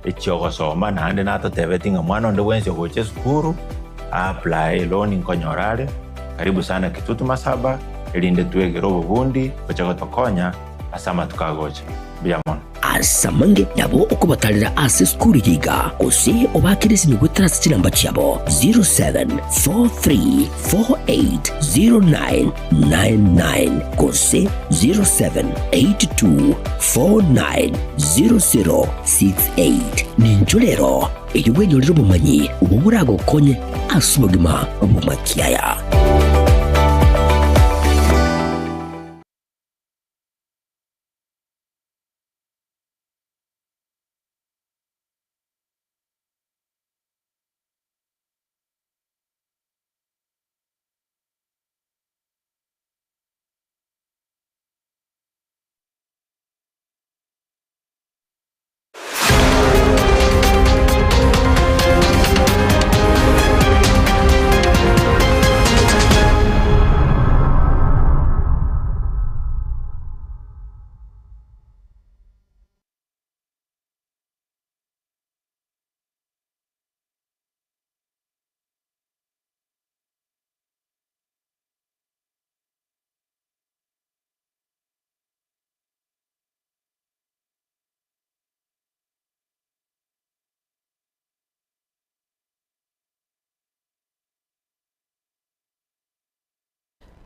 echogosoma naende natotebeti ng'a mwana onde bwensi ogoche sukuru apply loan nkonyorare. Karibu sana Kitutu Masaba erinde twegere obubundi gocha gotokonya asama tukagocha biamon asamange nabo okubatalira ase skuru yiga ose obakirisi ni gutara namba cyabo 0743480999 kose 0782490068 ninjolero iriwenyo riro bumanyi uburago konye asubagima obumakiaya.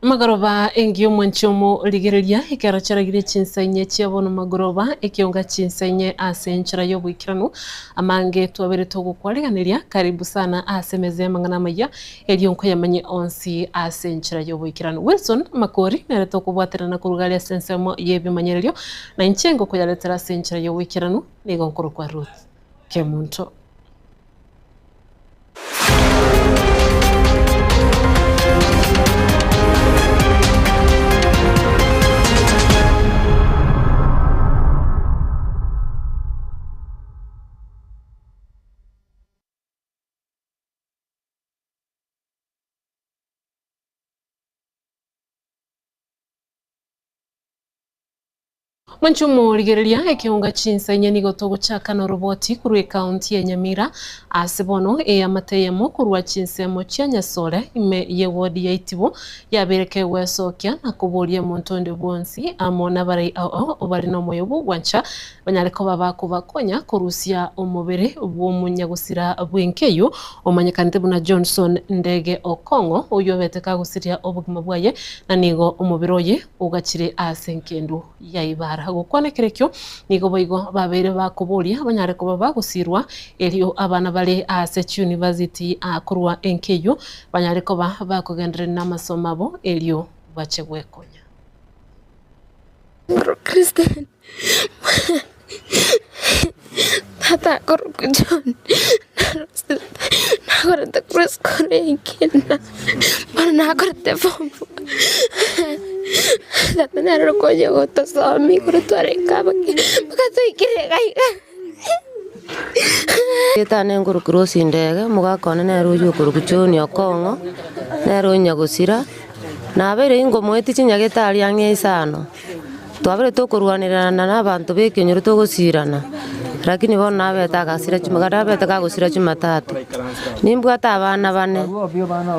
Magoroba engio mwanchomo ligereria ikara charagire chinsenye chiabono magoroba ekionga chinsenye asenchara yobwikirano amange twabere togukwariganiria karibu sana asemeze mangana maya elionko yamanye onsi asenchara yobwikirano Wilson Makori nere tokubwaterana kurugari asensemo yebimanyererio na inchengo ko yaletera asenchara yobwikirano nigo nkoro kwa Ruth Kemunto. Mwanchumo ligereria ekiunga chinsenye nigo togochaka no roboti kurwe county ya Nyamira asebono amateyemo kurwa chinsemo chia Nyasore ime ye ward ya Itibo yabereke wesokia na kuboria montonde bwonsi amona bare obari no moyobu gwancha banyareko babakonya kurusia omubere bw'umunyagusira bwenkeyo omanyakante buna Johnson Ndege Okongo uyo beteka gusiria obugima bwaye na nigo omubiroye ugachire asenkendu ya ibara gukwanekerekyo nigo boigo babere bakuburia banyareko babagusirwa elio abana bale State University akurwa enkeyo banyareko bakugendere n'amasomo abo elio bachegwekonya Kristen Tata John Nagorete Kreskorengina Managorete Fombo Tata Nero Koyo Goto Somi Kurtuareka Bakatoikirega Tane nguru crossing ndege mugakona nero yukuru kuchoni Okongo nero nyagusira nabere ingo mweti chinyagitari yange isano twabere tokurwanirana n'abantu bekenyoro togusirana lakini bona abetakasira chimagara abetakagusira chimatatu nimbwata abana bane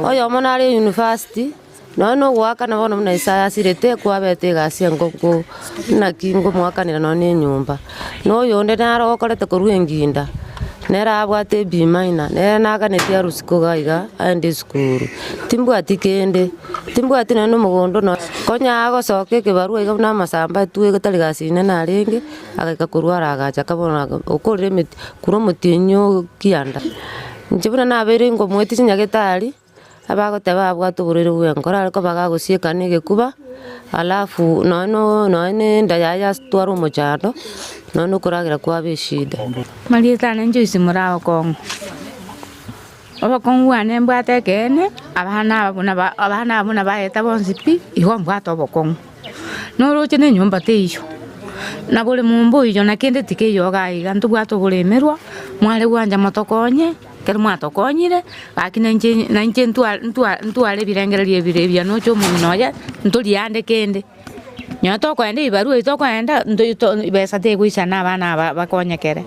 oyo mona ari university no gwaka na bona muna Isaya sirete kwabete gasia ngoko nakingo mwakanira no ni nyumba no yonde naro okorete kurwenginda nera abwate bimaina nera naganete arusiko gaiga ande skuru timbwati kende timbwati no mugondo no konya agosoke kibarua iga na masamba tuwe gatari gasine na renge agaka kurwara agacha kabona okorere kuro mutinyo kianda njibuna nabere ngo mweti nyagitari abagoteba abwate burere bwenkora ariko bagagusieka nigekuba alafu no ndayaya twaro muchando no kuragira kwa bishida Marieta nenjo isimura Okongo Okongo ane mbwate kene abana abuna baeta bonsipi iho mbwate Okongo no roche ne nyumba teyo na bole mumbo iyo nakende tikeyo gaiga ntubwato bulemerwa mwale gwanja motokonye kero mwatokonyire akina nje ntwale birengererie birebya no cyo munoya ntuli yande kende nyato kwende ibaru ito kwenda ndo besa te kuisana abana bakonyekere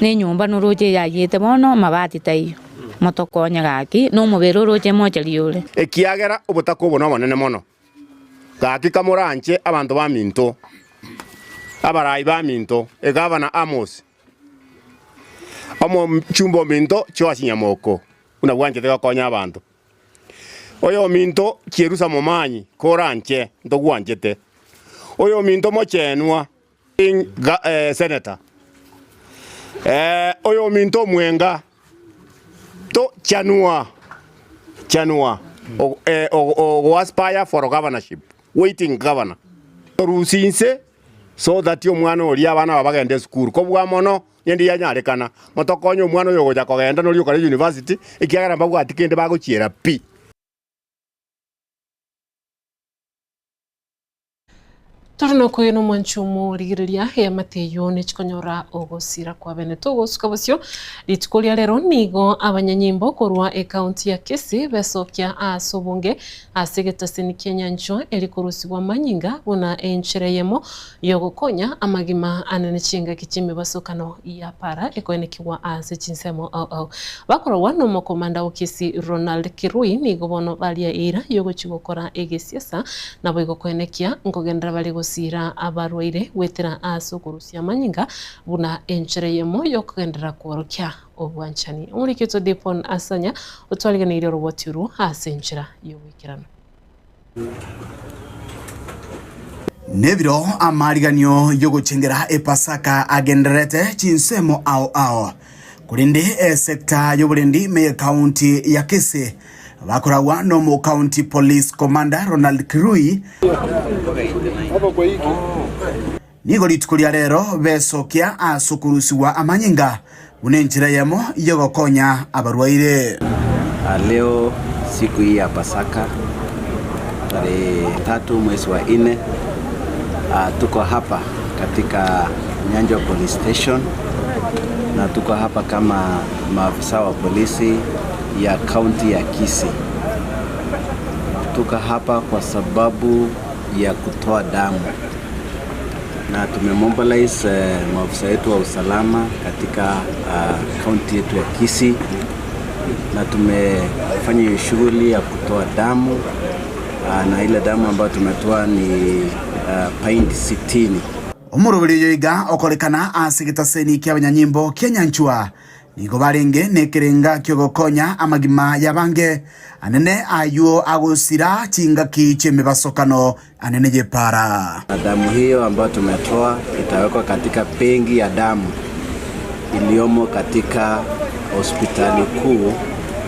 ne nyumba nuroje ya yete bono mabati tayo motokonya gaki no mubero roje moja liole ekiagera obutakobona monene mono gaki kamuranche abantu ba minto abarai ba minto egavana Amos omo chumbo minto choasinya moko una bwanje tega konya abantu oyo minto kierusa momanyi koranche ndogwanjete oyo minto mochenwa senator oyo minto mwenga to chanua o aspire for governorship waiting governor rusinse so that yo mwana oli abana babagende school ko bwa mono yendi yanyarekana motokonyo mwana yo goja kogenda no lyo kale university ikiagara mbagu atikende bagochiera pi Torno ko eno mwanchumo rigiriria ya mateyo ne chikonyora ogosira kwa beneto gosukabosyo litikolia lero nigo abanyanyimbo korwa county ya Kisii besokya asobonge asegeta seni Kenya ncho elikorusibwa manyinga bona enchereyemo yogokonya amagima anene chinga kichime basokano ya para ekoenekiwa ase chinsemo au bakora wano mokomanda okisi Ronald Kirui nigo bono balia ira yogochigokora egesiasa nabo igokoenekia ngogendera bali sira abarwaire wetera asokurusia manyinga buna enchereyemo yokugendera kuorokya obwanchani umurikito Depon Asanya otwaligana ire roboturu asenchera yowikirano Nebiro amariganyo yogochengera epasaka agenderete chinsemo ao kurindi sekta yoburendi me county ya Kisii bakorawa no mo county police commander Ronald Kirui nigo litikulia rero besokia asukurusiwa amanyinga unenjira yemo yogokonya abarwaire. Leo siku hii ya Pasaka tarehe 3 mwezi wa 4 tuko hapa katika Nyanjo Police Station na tuko hapa kama maafisa wa polisi ya county ya Kisii. Tuko hapa kwa sababu ya kutoa damu na tumemobilize maafisa wetu wa usalama katika county yetu ya Kisii na tumefanya hiyo shughuli ya kutoa damu na ile damu ambayo tumetoa ni pint 60. Umurubiri yoiga okorekana asigita seni ky'abanyanyimbo Kenya nchua nigo barenge nekerenga kyogokonya amagima yabange anene ayo agusira chinga kicheme basokano anene jepara. Damu hiyo ambayo tumetoa itawekwa katika pengi ya damu iliyomo katika hospitali kuu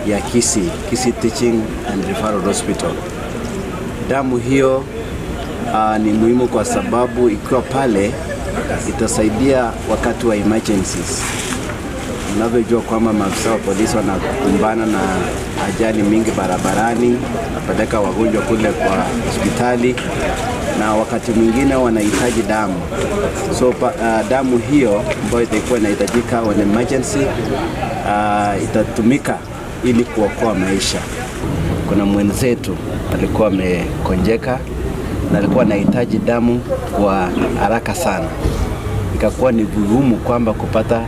ya Kisii Teaching and Referral Hospital. Damu hiyo ni muhimu kwa sababu ikiwa pale itasaidia wakati wa emergencies. Unavyojua kwamba maafisa wa polisi wanakumbana na ajali mingi barabarani, napeleka wagonjwa kule kwa hospitali na wakati mwingine wanahitaji damu. So damu hiyo ambayo itakuwa inahitajika when emergency itatumika ili kuokoa maisha. Kuna mwenzetu alikuwa amekonjeka na alikuwa anahitaji damu kwa haraka sana. Ikakuwa ni vigumu kwamba kupata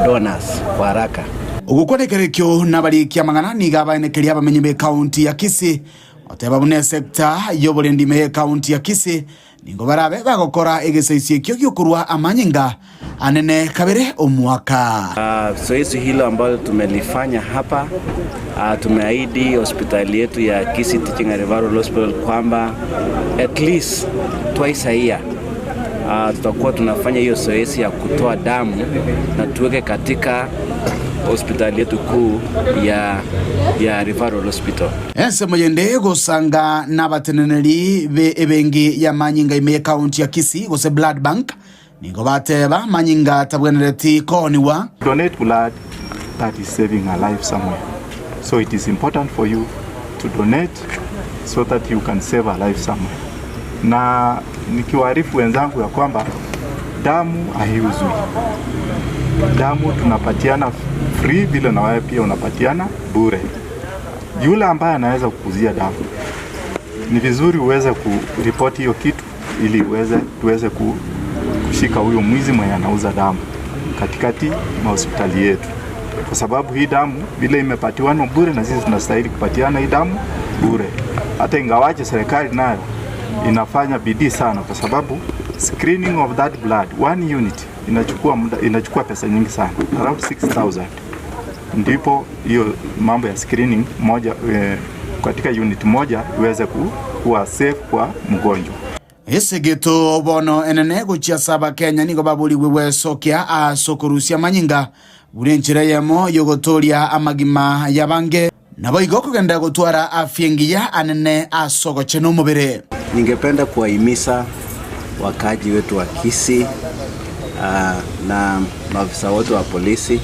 donors kwa haraka. Ugukonekerekyo nabarikia mangana niga baenekeria bamenyebe county ya Kisii oteba bune sekta yoburendi me county ya Kisii ningo barabe bagokora egeseisi kyo gyokurwa amanyinga anene kabere omwaka. Zoezi hilo ambalo tumelifanya hapa tumeahidi hospitali yetu ya Kisii Teaching and Referral Hospital kwamba at least twice a year tutakuwa tunafanya hiyo zoezi ya kutoa damu na tuweke katika hospitali yetu kuu ya Referral Hospital. Ense moyende gosanga nabateneneri be ebengi ya manyinga ime county ya Kisii gose blood bank nigo bateba manyinga tabwenereti koniwa. Donate blood that is saving a life somewhere. So it is important for you to donate so that you can save a life somewhere. Na nikiwaarifu wenzangu ya kwamba damu haiuzwi. Damu tunapatiana free vile na wewe pia unapatiana bure. Yule ambaye anaweza kukuzia damu, ni vizuri uweze kuripoti hiyo kitu ili tuweze kushika huyo mwizi mwenye anauza damu. katikati mwa hospitali yetu, kwa sababu hii damu vile imepatiwana bure na sisi tunastahili kupatiana hii damu bure. Hata ingawaje serikali nayo inafanya bidii sana, kwa sababu screening of that blood 1 unit inachukua pesa nyingi sana, around 6,000. Ndipo hiyo mambo ya screening moja katika unit moja iweze kuwa safe kwa mgonjwa. Ese gitu bono enene guchia saba Kenya nigo babuli wewe sokia a sokorusia manyinga burenchira yamo yogotoria amagima yabange nabo igoko genda gutwara afyengiya anene asogoche no mubere. Ningependa kuwahimiza wakaji wetu wa Kisii na maafisa wote wa polisi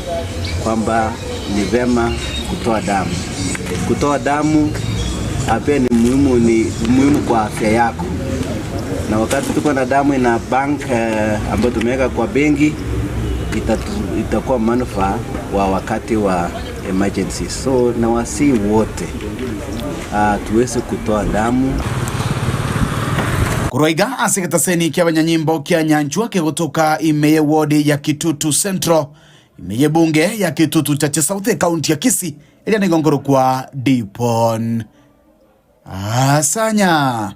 kwamba ni vema kutoa damu. Kutoa damu pia ni muhimu kwa afya yako. Na wakati tuko na damu ina bank ambayo tumeweka kwa benki, itakuwa manufaa wa wakati wa emergency. So na wasi wote tuweze kutoa damu. Kuroiga asegetaseni ky'abanyanyimbo kya Nyanchwa kegotoka imeye ward ya Kitutu Central imeye bunge ya Kitutu Chache South County ya Kisii ili nigongoro kwa Dipon Asanya.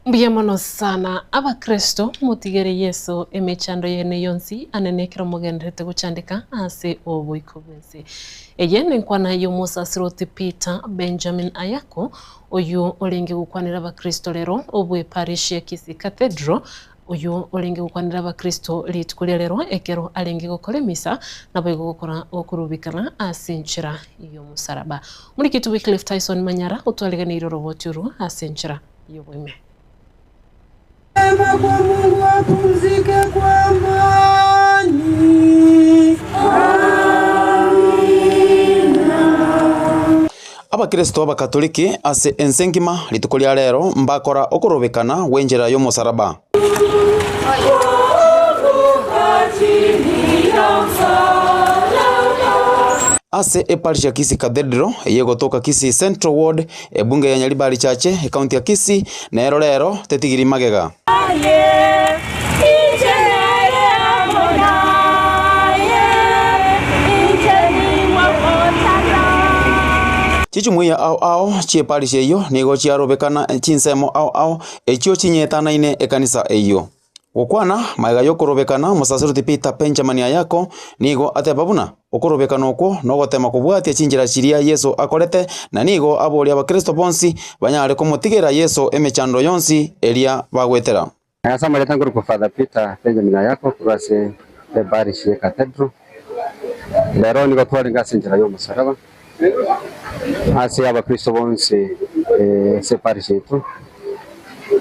Mbiyamono sana abakristo mutigere Yesu emechando yene yonsi anenekero mugendete guchandika ase obuiko bwese. Eyene nkwana yo Musasiroti Peter Benjamin Ayako oyu olinge gukwanira abakristo lero obwe parish ya Kisii Cathedral oyu olinge gukwanira abakristo litkulia lero ekero alinge gukora misa nabo gukora okurubikana asenchira iyo musaraba. Muri kitu Wycliffe Tyson Manyara utwaleganiro roboturu asenchira iyo bwime. Kwa Mungu apumzike kwa amani. Abakristo abakatoliki ase ensengima lituko lya lero mbakora okurubikana wenjera yo musaraba. Ase eparish ya Kisii Cathedral yegotoka Kisii Central Ward ebunge ya Nyaribari Chache county ya Kisii na lero tetigiri magega. Chichumuya ao chie parish eyo nigo chiarobekana chinsemo ao echio chinyetana ine ekanisa eyo. Okwana maiga yokorobekana Musasiroti Peter Benjamin Ayako nigo atebabuna okorobekana okwo no gotema kubwatia chinjira chiria Yesu akorete na nigo abori abakristo bonsi banyare kumutigera Yesu emechando yonsi elia bagwetera. Asama leta nguru kwa Father Peter Benjamin Ayako kurase the parish ya Cathedral. Lero nigo twari ngasinjira yo musaraba. Ase abakristo bonsi se parish yetu.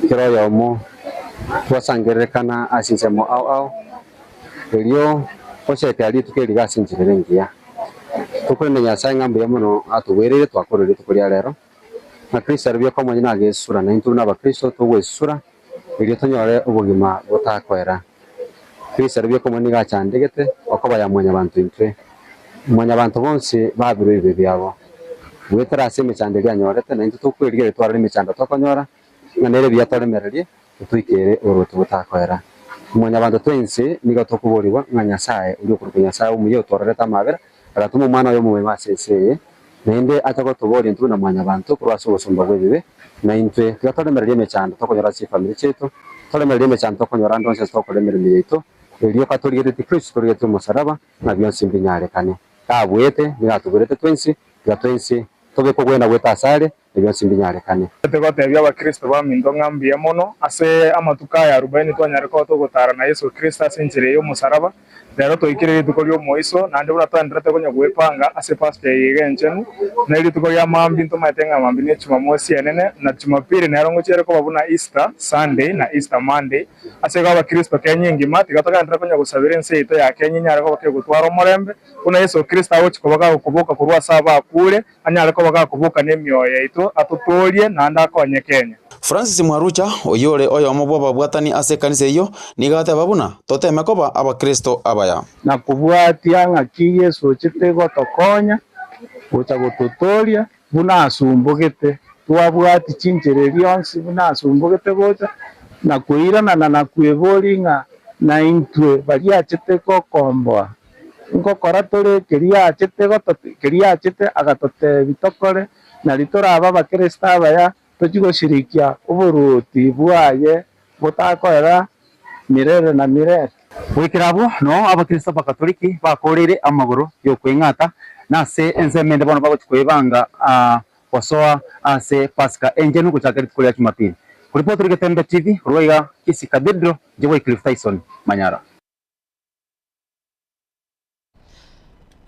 Kiro yomo twasangerekana asinsemo ao elio osete ali tukeli gasinjire ngia tukwene Nyasaye ngambo ya muno atuwerere twakorere tukulia lero na Kristo aribyo ko mwanya nagesura na intu n'abakristo tugwesura elio tonyore ubugima butakwera. Kristo aribyo ko mwanya gacandegete okoba ya mwanya bantu intwe mwanya bantu bonse babiro ibe byabo wetera aseme candeli anyorete na intu tukwirigere twarari micanda tokonyora na nere byatoremererie tuikere urutu butakwera. Mwanya bantu twense nigo tukuburiwa nga Nyasaye uri ku Nyasaye umuye utorereta mabera aratuma umwana yo muwe basese nende atako tubori ntu na mwanya bantu kurwaso busumba bwebibe na intwe twatoremererie mecanda tokonyora si family chetu toremererie mecanda tokonyora ndonse tokoremererie yetu elio katolike ti Kristo torietu musaraba na byonse mbinyare kabwete nigatugurete twense tobe kugwenda gwetasare byonse mbinyare tegotebya abakristo baminto ngambiye mono ase amatuka ya 40 twanyare ko tugutara na Yesu Kristo asinjire yo musaraba lero toikire tukolyo moiso nande buratandira tegonya gwepanga ase pastor yigenjenu na ili tukolya mambi ntomatenga mambi ne Jumamosi enene na Jumapili nero ngochere ko babuna Easter Sunday na Easter Monday ase ga abakristo kenyingi mati gatagandira konya gusabira ense ito ya Kenya nyare ko bakye gutwara omorembe kuna Yesu Kristo awochi kobaga kubuka kurwa saba akure anyare ko baga kubuka nemyoyo ito atutorie nanda akonye Kenya. Francis Mwarucha oyore oyo omobwa bwatani ase kanisa iyo nigate babuna toteme koba abakristo abaya na kubwatia ngaki Yesu chitego tokonya ucha gututoria buna asumbugite twabwati chinjire lyonsi buna asumbugite gocha na kuirana na kwebori nga na intwe bariachete gokomboa ngokora turi kiriachete agatote bitokore na ritoraba abakristo abaya tuchigosirikia uburuti bwaye butakorera mirere na mirere wikirabo no abakristo bakatoliki bakorere amaguru yo kwingata nase enzemende bono bagochikwebanga wasoa ase Pasika enjenu kuchakari kulia Jumapili. Kuripoti Rigetembe TV Ruiga Kisii Cathedral jewe Cliff Tyson Manyara.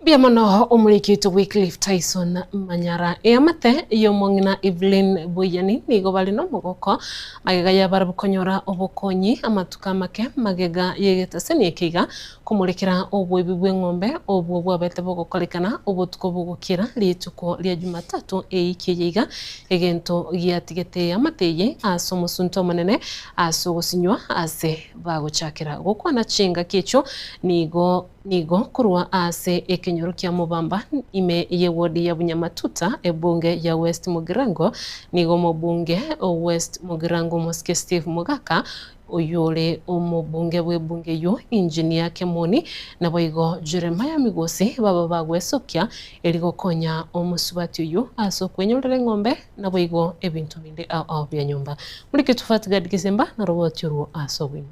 Biamono omurikito Wycliffe Tyson Manyara eamate yomongina Evelyn Buyani nigo bali no mogoko magega ya barabukonyora obukonyi amatuka make magega yegetaseni ekiga kumurekera obwebi bw'engombe obwo bwabete bogokorekana obutuko bugukira lituko lya Jumatatu eikiyiga egento giatigete amateye asomusunto manene asogosinywa ase bagochakira gukwana chinga kicho nigo kurwa ase ekenyoro kya Mubamba ime ye wodi ya Bunyamatuta ebunge ya West Mugirango nigo mubunge West Mugirango Moske Steve Mugaka oyole omubunge bwebunge yo engineer Kemoni na boigo Jeremiah Migosi baba bagwesokya eligo konya omusubati yo aso kwenyorere ngombe na boigo ebintu binde au bya nyumba mulike tufatiga Disemba na robotyo aso wime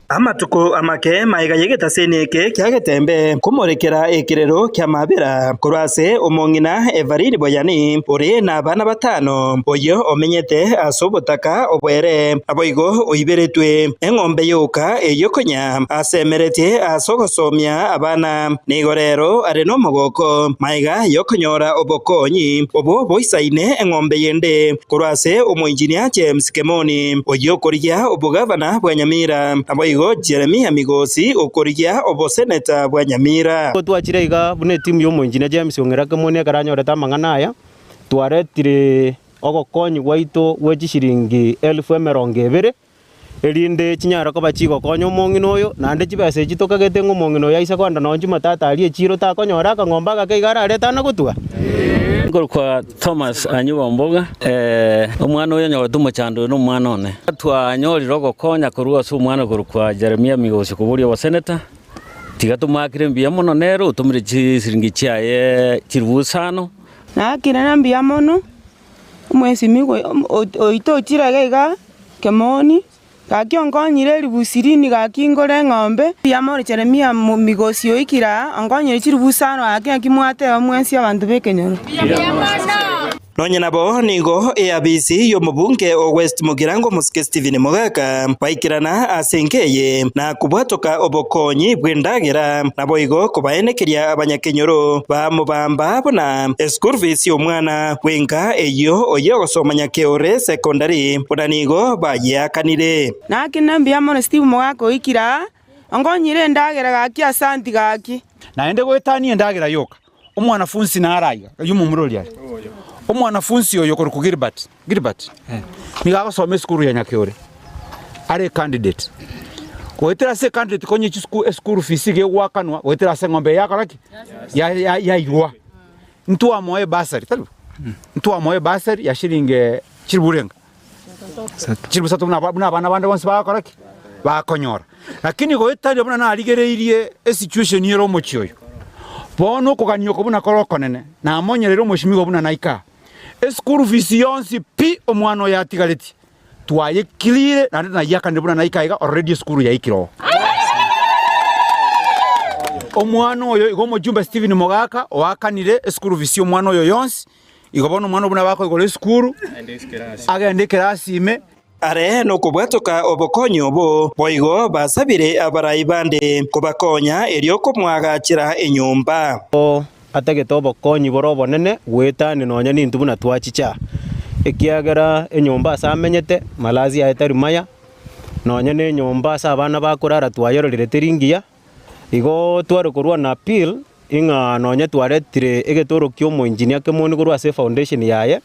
amatuko amake maiga yegetaseni eke kyagetembe kumorekera ekirero kya mabera kurase omongina Evariri Boyani uri na bana batano oyo omenyete asobotaka obwere aboigo oiberetwe engombe yoka eyokonya asemerete asogosomya abana nigorero are no mogoko maiga yokonyora obokonyi obo boisaine engombe yende kurase omoinjinia James Kemoni oyo korya obugavana bwa Nyamira Jeremiah Migosi okorigia oboseneta bwa Nyamira twachirega bune timu yo monjina James Ongera Kemoni akaranyoreta mangana aya twaretire ogokonyi gwaito wechishiringi 1200 elinde chinyara ko bachiko konyo mongino oyo nande chibese chitokagete ngomongino yaisa kwanda no Jumatata ali echiro takonyora kangomba gakaigara areta na gutwa kwa Thomas Anyuwa Mboga omwana oyo nyoro tumuchando no mwana one twanyori rogo konya kurua su mwana kwa Jeremiah Migosi kuburia wa senator tiga tumakire mbia mono nero tumire chisiringi chaye chirubusano na kirana mbia mono mwezi migo oito chiragega Kemoni gakiongonyire ribusirini gakingore ngombe yamore Jeremiah Migosi oikira ongonyire chirubusano akimwate omwensi abantu bekenyoro Nonye nabo nigo ABC yo mubunge o West Mugirango Moske Steven Mugaka baikirana asenkeye na kubwatoka obokonyi bwendagera nabo igo kubaenekeria abanyakenyoro ba Mubamba bona school fees yo mwana wenka eyo oyo gosomanya Keore secondary bona nigo bayakanire nakinambia mono Steve Mugaka oikira ongonyire ndagera gaki asanti gaki naende gwetania ndagera yoka omwana funsi naraiga yumu muroli ari omwanafunzi oyo kuri ku Gilbert nigaga some school ya Nyakeore are candidate wetera se candidate konye school fees ge wakanwa wetera se ngombe yakaraki ya irwa ntu amoye basari talu ntu amoye basari ya shiringe chiriburenga chiribusatu buna bana bande bonse bakaraki bakonyora lakini wetari buna na aligereirie situation yero mochioyo bono kuganyo kubuna korokonene na amonyerero moshimigo buna naika school fees yonsi pi omwana yatigareti twaye kilire na yakande buna naika already school yaikiro omwana oyo igomo jumba Steven Mugaka wakanire school fees omwana oyo yonsi igobono omwana buna bako igole school agende class ime are no kubwatoka obokonyo bo boigo basabire abarai bande kubakonya elio kumwagachira enyumba atagete obokonyi borobo nene gwetani nonya nintu buna twachicha ekiagera enyumba asamenyete malazi aetari maya nonya ne nyumba asa abana bakurara twayororire teringia igo tware kurwa na appeal inga nonya twaretire egetoro kyo mo engineer Kemoni kurwa se foundation yaye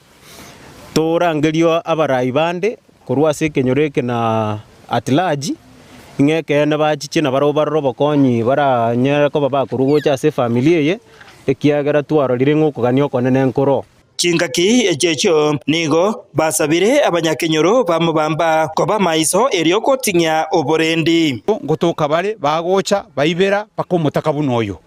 torangerio abarai bande kurwa se kenyoreke na at large ngeke na bachiche na barobo konyi bara nyera ko baba kurugocha se familia ye ekiagera twarorire ng'okuganio konene nkoro chingaki echecho nigo basabire abanyakenyoro bamubamba koba maiso erio kotinya oborendi ngotoka bare bagocha baibera pakomutaka bunoyo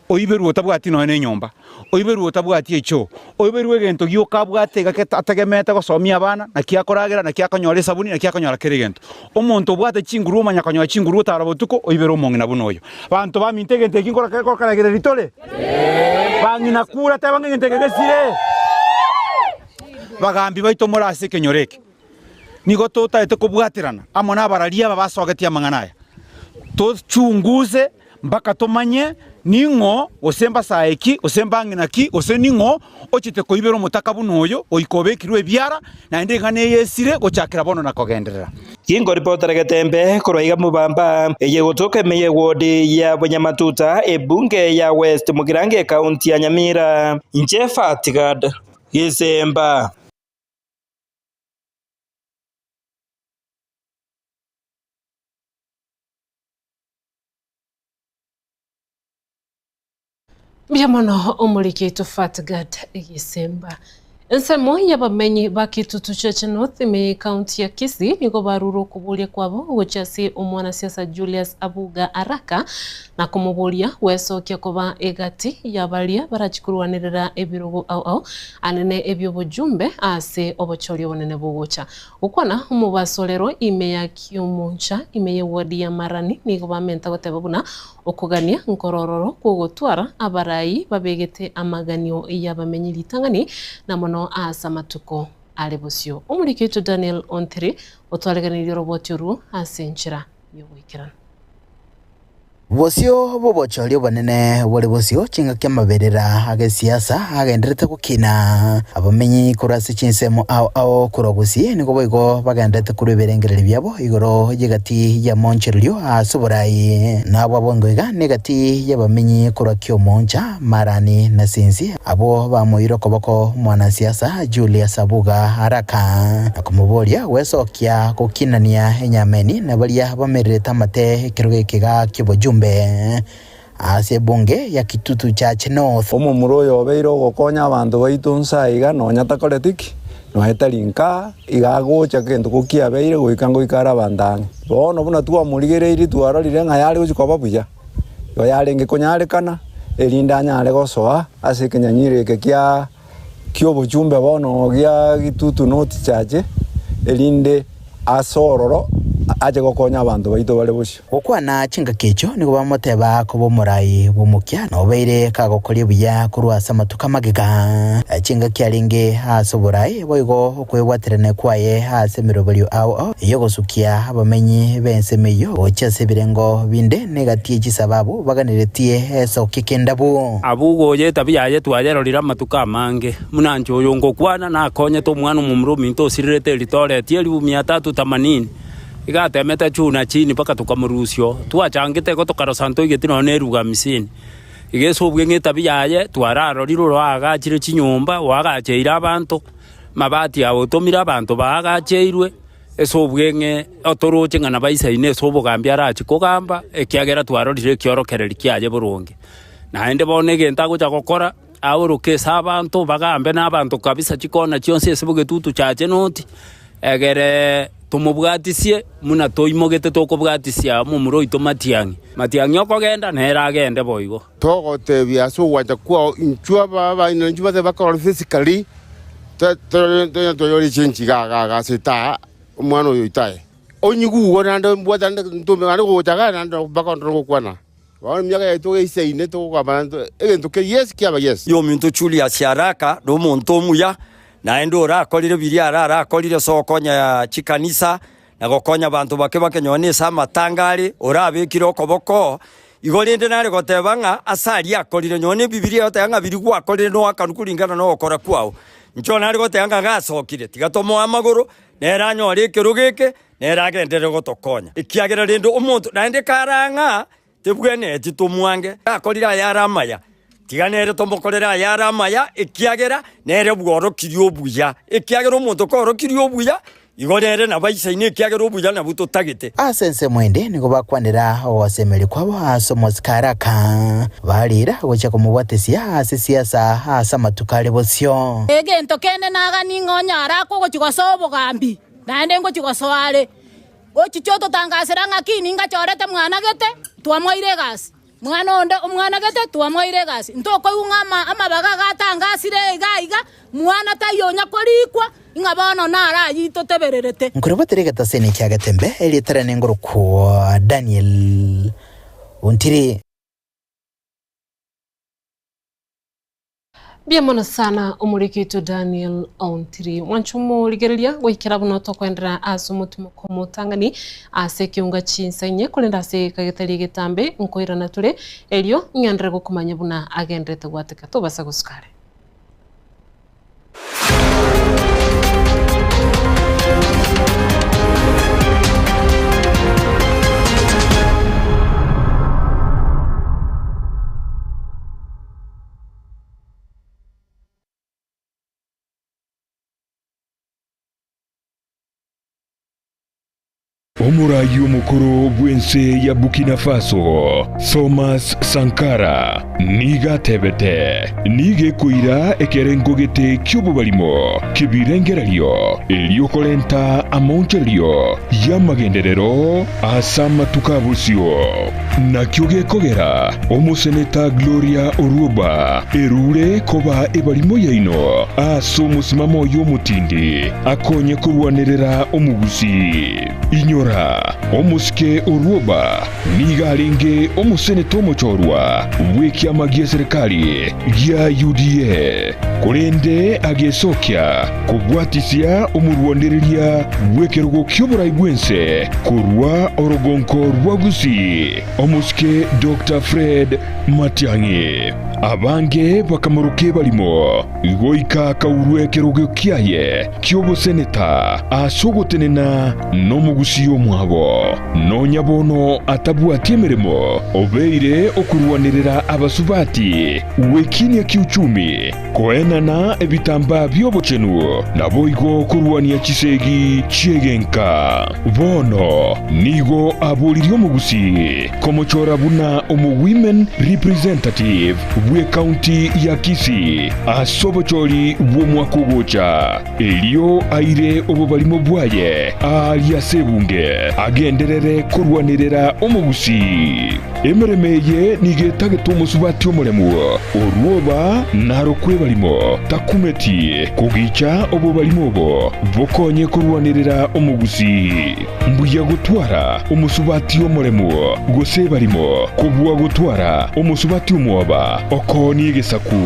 oiberu otabwati no nyomba oiberu otabwati echo oiberu egento gioka bwate gaketa atagemete gosomia abana na kiakoragera na kiakonyora sabuni na kiakonyora kerigento omonto bwate chinguru manya konyora chinguru tarabotuko oiberu omongina bunoyo bantu bamintegente kinkora keragera ritole bangina kura tabangente gegesire bagambi baito morase kenyoreke nigo totaete kubwatirana amona bararia babasogetia manganaya tochunguze mpaka tomanye ningo osemba saeki osemba nginaki oseningo ochite koibero mutaka bunoyo oikobekirwe ebyara na ende ngane yesire gochakira bono nakogenderera kingo reporter Getembe koroiga mubamba eye gotoka meye wodi ya Bonyamatuta ebunge ya West Mugirange county ya Nyamira Inchefa Tigad Gisemba. Biamono omuliki tufatgad Gisemba. Nsemo y'abamenyi bakitutu Church North me county ya Kisii nigo baruro kubulia kwabo gochasi omwanasiasa Julius Abuga Araka na kumubulia wesokia koba egati yabalia barachikuruanirira ebirugo au anene ebyo bujumbe ase obochori onene bugocha ukwana umubasolero ime ya Kiumuncha ime ye wadi ya Marani nigo bamenta gotebabuna okugania nkorororo kugotwara abarai babegete amaganio y'abamenyi litangani na mono asa matuko alebosio omuliketo Daniel Ontri otwaleganiriro roboti ru asenchira yowikirana Bosio bobochori banene wale bosio chinga kyamaberera agesiasa agenderete gukina abamenyi kurasi chinsemo au kurogusi niko boigo bagendete kureberengerera byabo igoro yegati ya Moncherio asuburai nabo bongoiga negati yabamenyi kurakyo Moncha Marani na Sinzi abo bamoiro koboko mwanasiasa Julius Abuga Araka akumuboria wesokia kukinania enyameni na balia bamereta mate kiroge kiga kibojumbe ase bunge ya Kitutu Church North omumuroyo obeiro gokonya abantu baitu nsaiga nonya takoretiki no etalinka igagocha kento kukiabeire goikango ikara bandange bono buna tuwa muligereiri twarorire nga yali gukikoba buya yo yali ngikonyalekana elinda nyale gosoa ase kenyanyireke kyo bujumbe bono gya Kitutu North Church elinde asororo aje gokonya abantu baito bale busho okwana chinga kecho nigo bamoteba kubo murai bumukya no beire kagokori buya kurwasa matuka magega chinga kyalinge hasoburai boigo okwegwaterene kwaye hasemirobelio au yogosukia abamenyi bensemeyo ochase birengo binde negatie chisababu baganiretie eso kikendabu abugo ye tabia ye twajerorira matuka mange munanjo yongo kwana na konye to mwana mumrumi to sirete litore tieli 380 igatemete chuna chini paka tukamurusyo twachangite ko tukarasanto igetino neruga misini igesobwe ngetabia ye twararoriro rwagachire chinyumba wagacheira abantu mabati abo tomira abantu bagacheirwe esobwe nge otoroche ngana baisaine esobogambia arachi kogamba ekiagera twarorire kiorokereri kiaje burungi naende bonege ntagocha gokora awuruke sabantu bagambe n'abantu kabisa chikona chionse esibuge tutu chache noti egere tumubwatisie muna toimogete tokobwatisia mumuro itomatiangi matiangi okogenda nera agende boigo togotebia so wacha kwa inchua baba inanchua de bakora physically to yori chenchi ga seta umano yoitae onyigu wonanda mbwatanda ntumengana gochaga nanda bakora gokwana wa myaka yaito geise to kabantu egento ke yes kiaba yes yo minto Julius Araka do monto muya naendo rakorire biriara rakorire sokonya ya chikanisa na gokonya abantu bake bakenyonesa matangari orabekire okoboko igorinde nare gotebanga asari akorire nyone bibilia otanga birigwa akorire no akanukuringana no okora kwao ncho nare gotanga gasokire tigatomo amaguru neranyore kirugike neragendere gotokonya ikiagera rendo omuntu naende karanga tebwene titumwange akorira yaramaya tiganere tomokorera yaramaya ikiagera nere bworo kirio buya ikiagera omuntu koro kirio buya igorere na baisa ine kiagero bujana buto tagete asense mwende niko bakwanira osemeli kwabo asomos karaka balira gocha kumubwatesia siasa asa matukale bosyo egento kene naga ningonyara ko gochigosobo gambi naende ngochigosoare ochichoto tangasira ngakini ngachorete mwana gete twamoire gas mwana onde omwana gete twamoire gas ntoko ungama amabaga gatangasire igaiga mwana tayonya korikwa ingabano nara yito tebererete nkuroboterega tasene cyagatembe elitarane ngoro kwa Daniel Untiri. Bia mono sana umurikitu Daniel Ontiri wanchumo ligerelia goikira buno tokwendera asumutumo komutangani ase kiunga chinsanye kulenda se kagetali getambe nkoira nature elio nyandre gukumanya buna agendrete gwateka tobasa gusukare Omurayi omukuru bwense ya Burkina Faso Thomas Sankara niga tebete nige kuira ekerengo gete kyobo balimo kibirengeralio elio kolenta amontelio ya magenderero asama tukabusio na kyoge kogera omuseneta Gloria Oruoba erure koba ebalimo yaino aso musimamo y'omutindi akonye kurwanerera omugusi inyora omuske Oruoba niga alenge omuseneta omuchorwa wekiama gya serikali gya UDA kurende agesokya kubwatisia omurwandereria wekerugo kyoburayi bwense kurwa orogonko rwagusi omuske Dr. Fred Matiang'i abange bakamuruke balimo goika kaurwe kerugo kyaye kyobo seneta asogotenena nomugusi omwabo nonyabono atabwati emirimo obeire okurwanirira abasubati wekinia kiuchumi koenana ebitamba byobochenu naboigo kurwania chisegi chiegenka bono nigo abolirio mugusi komochora buna omu women representative we county ya Kisii asobochori bwomwakogocha elio aire obobalimo bwaye alia sebunge agenderere kurwanirira omugusi emeremeye nigetaga tomusubati omulemu Oruoba narokwe balimo takumeti kugicha obobalimo obo bokonye kurwanirira omugusi mbuya gutwara omusubati omulemu gose balimo kubwa gutwara omusubati omwoba okoni egesaku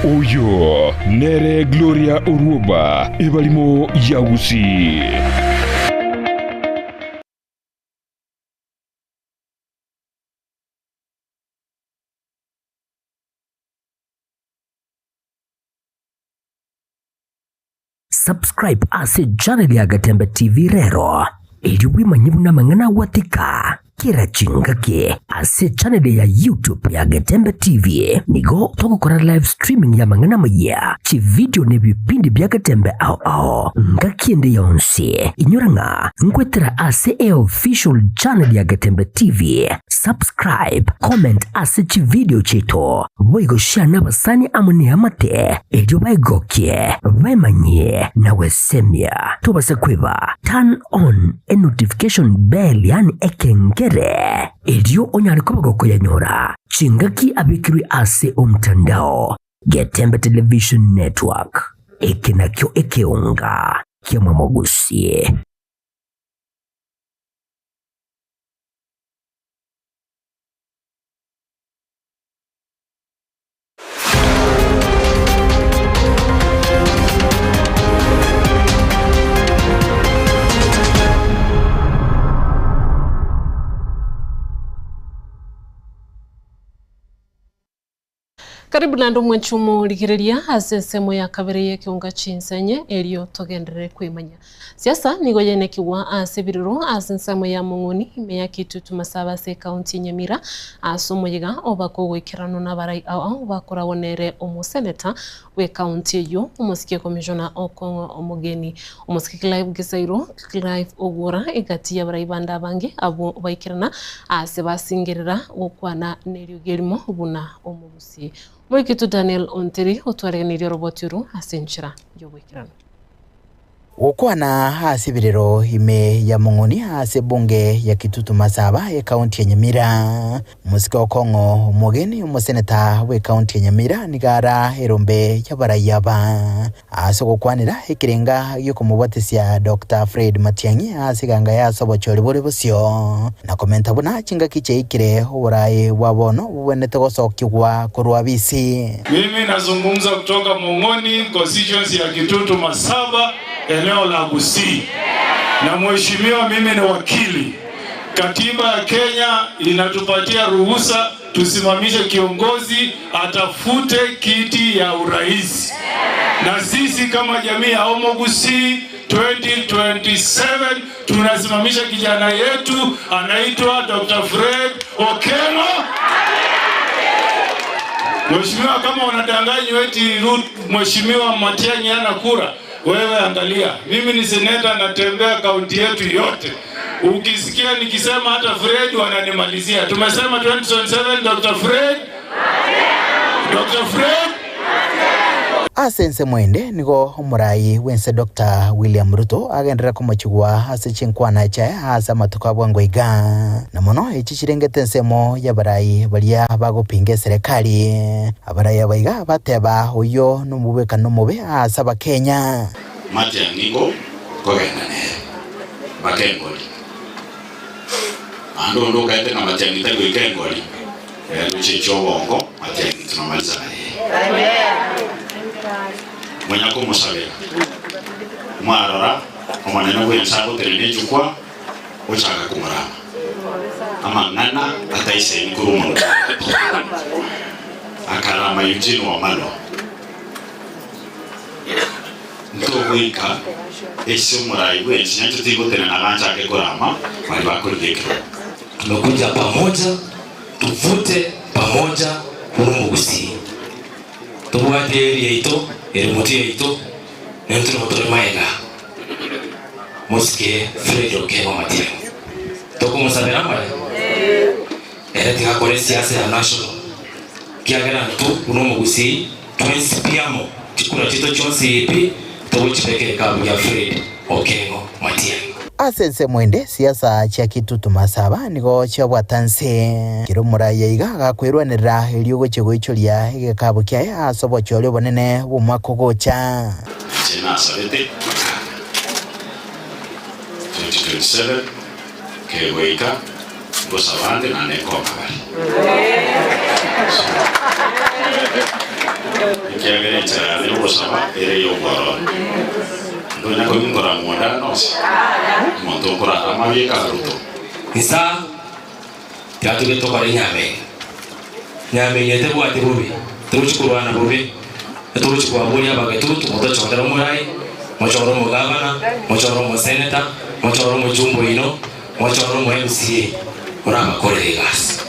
oyo nere Gloria Oruoba ebalimo yagusi Subscribe ase channel ya Gatembe TV rero ili wimanye buna mangana watika kira chingake ase channel ya YouTube ya Gatembe TV nigo tokokora live streaming ya mangana maya chi video ne bipindi bya Gatembe ao ngakiende yonse inyoranga ngwetera ase official channel ya Gatembe TV subscribe comment ase chi video cheto boigo share nabasani amune amate elyo baigokie baimanye na wesemia tobase kweba turn on a notification bell yani ekengere elyo onyari kobagoko yanyora chingaki abikiri ase omtandao Gatembe Television Network ekenakyo ekeunga kyamamogusie. Karibu nando mwenchumo ligiriria asensemo ya kabere ya kiunga chinsenye elio togendere kwimanya. Siasa nigo yenekiwa asebiriro asensemo ya munguni meya kitutu masaba se county Nyamira asomoyiga obako wekirano na barai au bakora wonere omuseneta we county yo umusikie commissioner Okongo omugeni umusikie live gisairo live ogora igati ya barai banda bange abo baikirana asebasingirira okwana neryo gerimo buna omubusi. Mwekitu Daniel Onteri otwareganirie roboturu asenchira yobwikirano. Ukwana hasibiriro ime ya munguni hase bunge ya Kitutu Masaba ya kaunti ya Nyamira. Musika Okongo omugeni umuseneta we kaunti ya Nyamira nigara erombe ya barayaba. Asoko kwanira ikirenga yuko mubatisia Dr. Fred Matiang'i asiganga ya sobochori buri busyo. Na komenta buna chinga kiche ikire urai wabono uwenete gosokigwa kurwa bisi. Mimi nazungumza kutoka Mongoni constituency ya Kitutu Masaba eneo la Gusii. Na mheshimiwa, mimi ni wakili. Katiba ya Kenya inatupatia ruhusa tusimamishe kiongozi atafute kiti ya urais. Na sisi kama jamii ya Omo Gusii 2027 tunasimamisha kijana yetu anaitwa Dr. Fred Okengo. Mheshimiwa, kama unadanganywa eti mheshimiwa Matiang'i ana kura, wewe angalia, mimi ni seneta natembea kaunti yetu yote. Ukisikia nikisema hata Fred wananimalizia. Tumesema 2027 Dr. Fred. Dr. Fred. Asense mwende nigo omurai wense Dr. William Ruto agendera kumachugwa ase chinkwana cha asa matuka bwangoiga. Na mono echichirengete nsemo ya barai balia bagopinge serikali. Abarai abaiga bateba oyo nomubeka nomobe asa bakenya. Matiang'i ngo kogenane bakengoli ando kaite na Matiang'i tago ikengoli luchicho bongo Matiang'i tunamaliza naye. Amen. Mwenyako musabira mwarora omanene bwensabo terene chukwa ochaka kumurama amangana ataise nkurumu akarama yujino wa malo ntogwika ese murai bwensi nyacho tigotena naganja ke kurama bali bakurigeka. Tumekuja pamoja tuvute pamoja Omo Gusii tubwate eri ito eri muti ito nentro motori maega musike Fred Okengo Matiang'i toko musabira mare tiga kore siasa ya national kiagera ntu Omo Gusii twensipiamo chikura chito chonsi ipi tobuchipeke kabu ya Fred Okengo Matiang'i. Asense mwende siasa cha Kitutu Masaba nigo chabwatanse kirumura yiga gakwirwanira eliogo chegoichoria igekabo kya asobochori bonene bumako gocha chena sabete 2027 keweka gosabande na neko kabari kiagere cha leo gosaba ere yongoro ndonya ko ngora mwanda nosi monto kora amaye ka Ruto isa tatu beto kare nyame yete bwate bubi turuchikurwana bubi turuchikwa buri abagetutu moto chondera murai mochoro mu gavana mochoro mu senator mochoro mu jumbo ino mochoro mu MCA uraba kore gas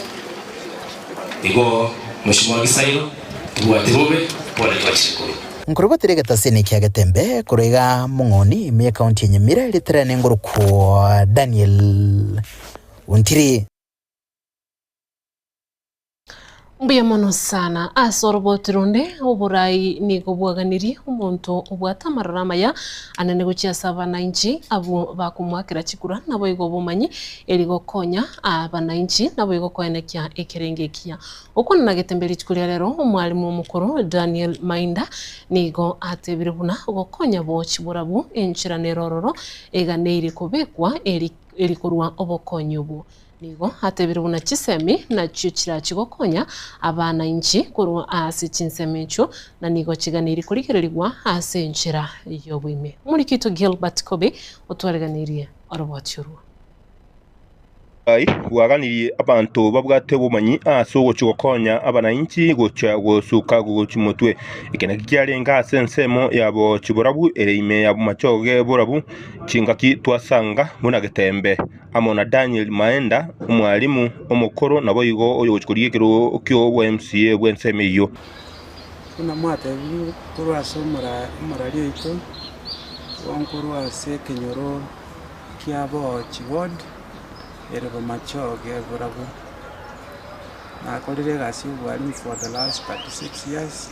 digo mheshimiwa Gisairo tubwate bubi pole twachikuru Nkurubatire gatasene kya gatembe kurega mungoni me county ya Nyamira literane nguruko Daniel Ontiri. Mbuya mono sana asorobotironde oburai nigo bwaganiri umuntu obwata mararama ya anane gochia savana inchi abo bakumwakira chikura nabo igo bumanyi eligo konya abana inchi nabo igo koenekya ekerengekia okona nagetemberi chikuria rero umwalimu mukuru Daniel Mainda nigo atebire buna gokonya bo chiburabu enchira nerororo eganeiri kubekwa elikorwa obokonyobu nigo hatebire buna chisemi na chuchira chigokonya abana inchi kurwa ase chinsemi cho na nigo chiganiri kurikirirwa ase enchira yobwime muri kito Gilbert Kobe otwareganirie orobochuru waganiriye abantu babwate bumanyi ase gochigokonya abananchi gocha gosuka gochimotwe ikena kiarenga sensemo yabo chiborabu ereime yabo machoge borabu chingaki twasanga muna getembe amona Daniel Maenda umwalimu omukoro nabo igo oyo gochikoriye kiro kyo MCA bwenseme iyo kuna mwate kurwaso murari ito wankurwase kenyoro kiabo chigod erebo machoge borabu nakolire gasi ubwalimu for the last 36 years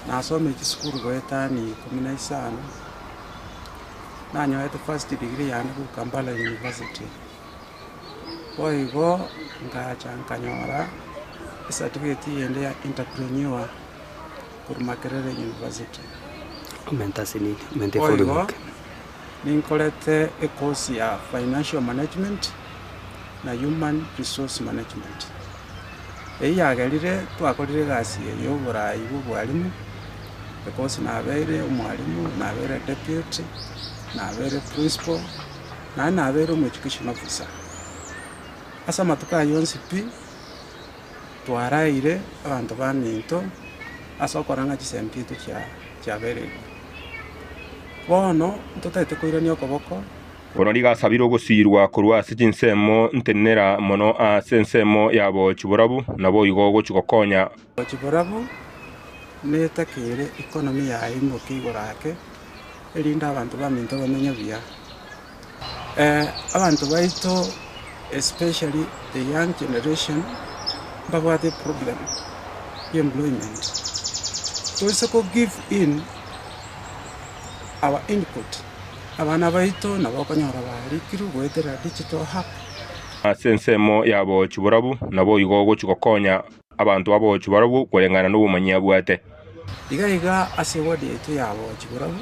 nasome chisukuru goetani 15 nanyoete first degree yangu ku Kampala University oigo ngacha nkanyora certificate yende ya entrepreneur ku Makerere University mentasini oigo ninkolete a course ya financial management na human resource management eyagerire twakorire gasi yo burayi bw'ubwalimu because nabere umwalimu nabere deputy nabere principal na nabere education officer asa matuka yonsi pi twaraire abantu baninto asa koranga chisempito cha bere bono ntotete koirania okoboko Bono ligasabiro gusirwa kurwa sijinsemo ntenera mono a sensemo yabo chiborabu nabo igo gochikokonya chiborabu netakire economy ya imo kigorake elinda abantu baminto bamenya bya abantu baito especially the young generation babwa the problem employment so give in our input abana baito nabo kanyora bari kiru gwetera digital hub sensemo yabo chiborabu nabo igo gochikokonya abantu abo chiborabu kurengana n'ubumanyi abwate iga ase wodi eto yabo chiborabu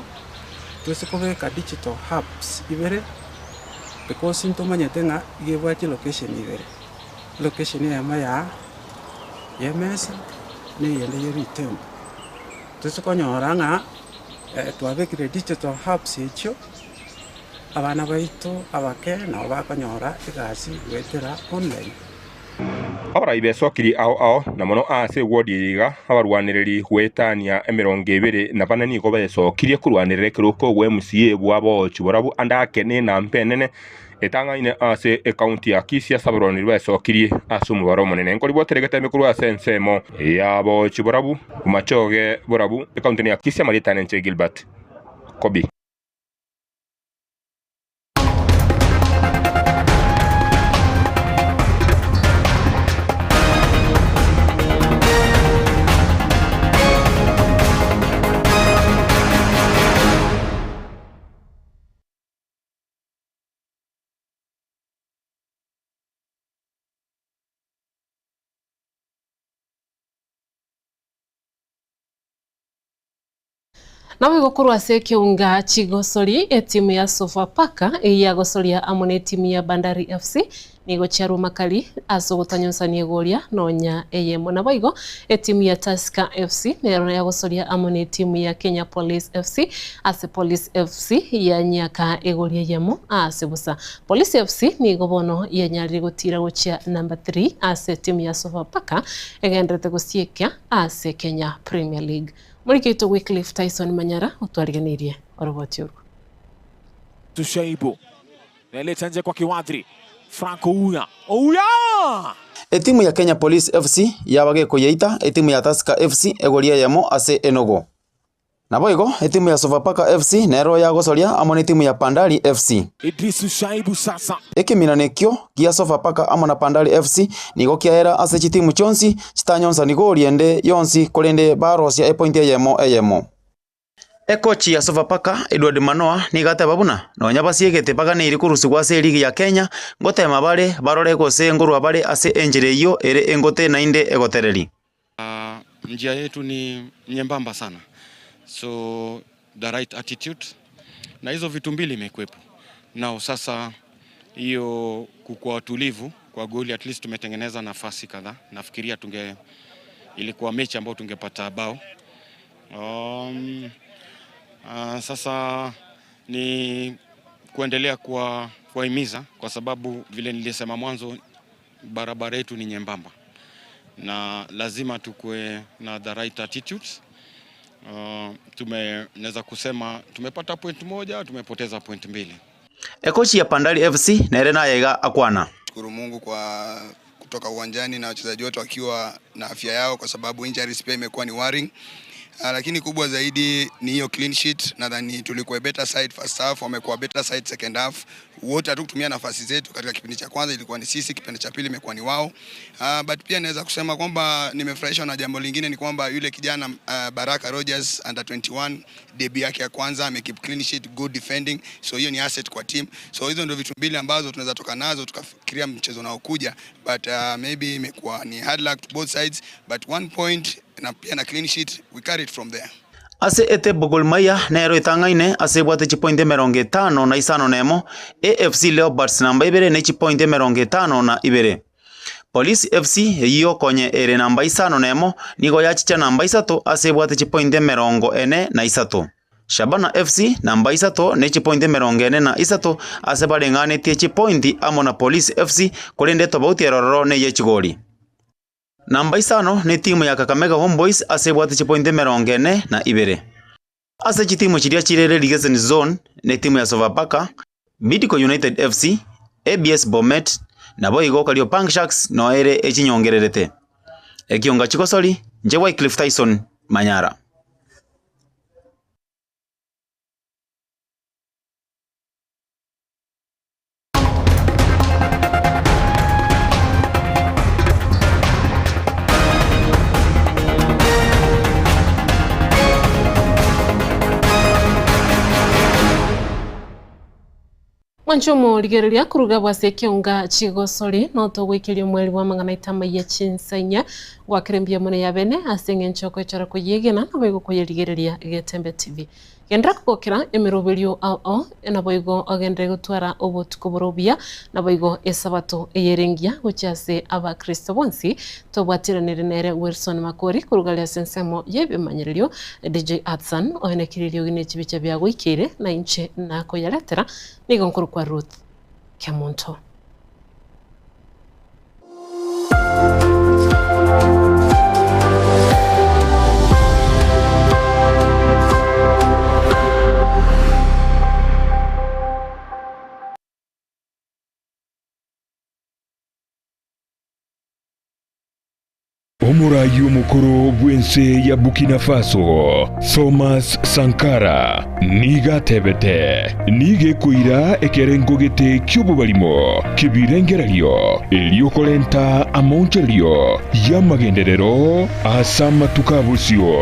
tusikobeka digital hubs ibere because intomanyete nga igebwachi location ibere location ya maya yemesa ne yende yeritembo tusikonyora nga twabekire digital hubs echo abana baito abake nabo bakonyora igasi gwetera online Abara ibesokiri ao na mono ase wodi iga abarwaniriri gwetania 20 na bana niko besokirie kurwanirire kiruko gwe MCA bwabo chiborabu andakene na mpenene etangaine ase county ya Kisia sabaronirwe besokirie asumu baro monene nkori boteregete mikuru ase nsemo yabo chiborabu kumachoge borabu county ya Kisia Maritane Nche Gilbert Kobi nawe gokorwa se kiunga chigosori etimu ya Sofapaka ya gosoria amone timu ya Bandari FC nigo charu makali asogotanyonsanie goria nonya eyemo na baigo etimu ya Tusker FC nero ya gosoria amone timu ya Kenya Police FC ase Police FC ya nyaka egoria yemo ase busa Police FC nigo bono ya nyari gotira gochia number 3 ase timu ya Sofapaka egendrete gosieka ase Kenya Premier League. Murikito Wycliffe Tyson Manyara utwariganirie oroboti urwo Tushaibu naileta nje kwa Kiwadri Franco Ouya etimu ya Kenya Police FC yabage kuyeita etimu ya Tusker FC egoria yamo ase Enogo nabo igo etimu ya Sofapaka FC nero ya gosoria amone timu ya Bandari FC Idrisu Shaibu sasa ekiminanekio gia Sofapaka amona Bandari FC nigo kiaera ase chitimu chonsi chitanyonsa nigo riende yonsi kolende barosia epoint eyemo Ekochi ya Sofapaka Edward Manoa nigate babuna nonya basiegete bagane iri kurusi gwa ligi ya Kenya ngotema bare barore gose ngorwa bare ase enjire iyo ere engote na inde egotereri njia yetu ni nyembamba sana, so the right attitude na hizo vitu mbili imekwepo nao. Sasa hiyo kukua tulivu kwa goli, at least tumetengeneza nafasi kadhaa. Nafikiria ilikuwa mechi ambayo tungepata bao. Sasa ni kuendelea kwa kuwahimiza kwa sababu vile nilisema mwanzo, barabara yetu ni nyembamba na lazima tukue na the right attitudes. Tunaweza kusema tumepata point moja, tumepoteza point 2. Ekochi ya Bandari FC na Elena Yega Akwana. Shukuru Mungu kwa kutoka uwanjani na wachezaji wote wakiwa na afya yao, kwa sababu injuries pia imekuwa ni worrying. Lakini kubwa zaidi ni hiyo clean sheet. Nadhani tulikuwa better side first half, wamekuwa better side second half. Wote hatukutumia nafasi zetu. Katika kipindi cha kwanza ilikuwa ni sisi, kipindi cha pili imekuwa ni wao. But pia naweza kusema kwamba nimefurahishwa na jambo lingine ni kwamba yule kijana Baraka Rogers under 21 debut yake ya kwanza amekeep clean sheet, good defending. So hiyo ni asset kwa team. So hizo ndio vitu mbili ambazo tunaweza toka nazo tukafikiria mchezo unaokuja. But maybe imekuwa ni hard luck to both sides, but 1 point na pia na clean sheet, we carry it from there. Ase ete Gor Mahia nero itangaine ase bwate chipointe 50 na isano nemo. AFC Leopards namba 2 ne chipointe 50 na 2. Police FC iyo konye ere namba 5 nemo nigo yachicha namba 3 ase bwate chipointe 40 na 3. Shabana FC namba 3 ne chipointe 40 na 3 ase barengane tie chipointe amo na Police FC kolende tobauti erororo ne yechigori. Namba 5 ni timu ya Kakamega Homeboys ase bwate chipointe 40 na 2. Ase chitimu chiria chirere Ligesen Zone ni timu ya Sofapaka, Bidco United FC, ABS Bomet na Boigo Kariobangi Sharks no ere echinyongererete. Ekionga chikosori nje Wycliffe Tyson Manyara. Mwanchomo ligereria kuruga bwase kionga chigosori no togwikiria mweli wa mangana itama ya chinsanya wakirembia mune ya bene asenge nchoko chara kuyegena na boigo kuyeligereria Getembe TV gendra kukokira emiroberio ao na boigo agendre gutwara obotuko borobia na boigo esabato eyerengia guchase aba Kristo bonsi tobwatiranire nere Wilson Makori kurugalia sensemo yebe manyererio DJ Adsan ohenekiririo gine chibicha bya gwikire na inche nako yaletera nigo nkuru kwa Ruth Kiamonto. Omurayo mukuru bwense ya Burkina Faso Thomas Sankara niga tebete nige kuira ekerengo gete kyubo balimo kibirengeralio eliokolenta amoncherio ya magenderero asama tukabusio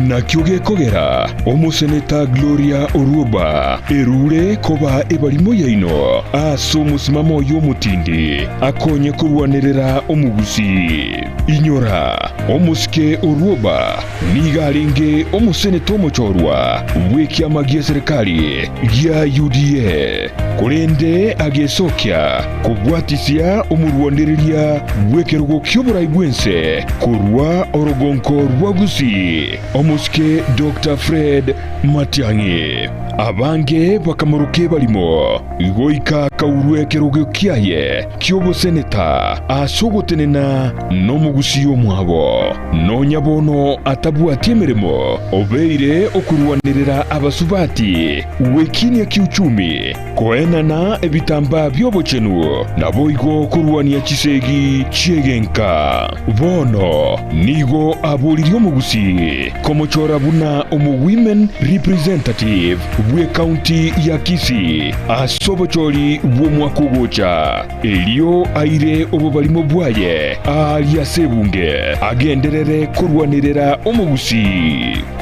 na kyoge kogera omuseneta Gloria Oruoba erure koba ebalimo yaino aso musimamo y'omutindi akonye kurwanerera omugusi inyora omusike Oruoba nigalinge omuseneta omuchorwa bwekyama gya serikali gya UDA kulende agesokya kubwatisya omurwandereria bwekerugo ky'oburayi bwense kurwa orogonko rwagusi omusike Dr. Fred Matiang'i abange bakamuruke balimo igoika kaurwe kerugo kyaye ky'obuseneta asogotenena n'omugusi y'omwabo nonyabono atabwati emirimo obeire okurwanirira abasubati wekinia kiuchumi koenana ebitamba by'obochenu naboigo kurwania chisegi chiegenka bono nigo abuliri omugusi komochora buna omu women representative bwe county ya Kisii asobochori bw'omwaka ogocha elio aire obubalimo bwaye alia sebunge agenderere kurwanirira omugusi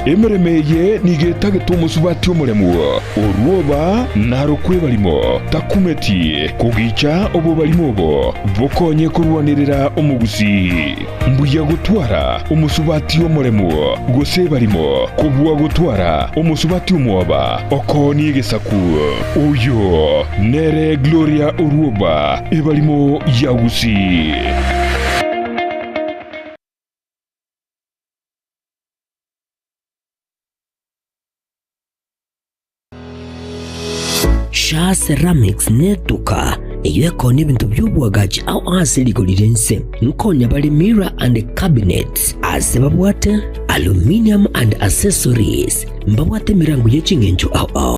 emeremeye nigetagete omusubati omulemu Oruoba narokwe balimo takumeti kugicha obubalimo obo bokonye kurwanirira omugusi mbuya gutwara omusubati omulemu gose balimo kubwa gutwara omusubati omwoba okoni gesaku oyo nere Gloria Oruoba ebalimo yagusi. Sha Ceramics netuka iyo ekoni bintu by'ubwagaji au asili kulirense nkonya bali mirror and cabinets ase babwate aluminium and accessories mbabwate mirango y'echingenjo au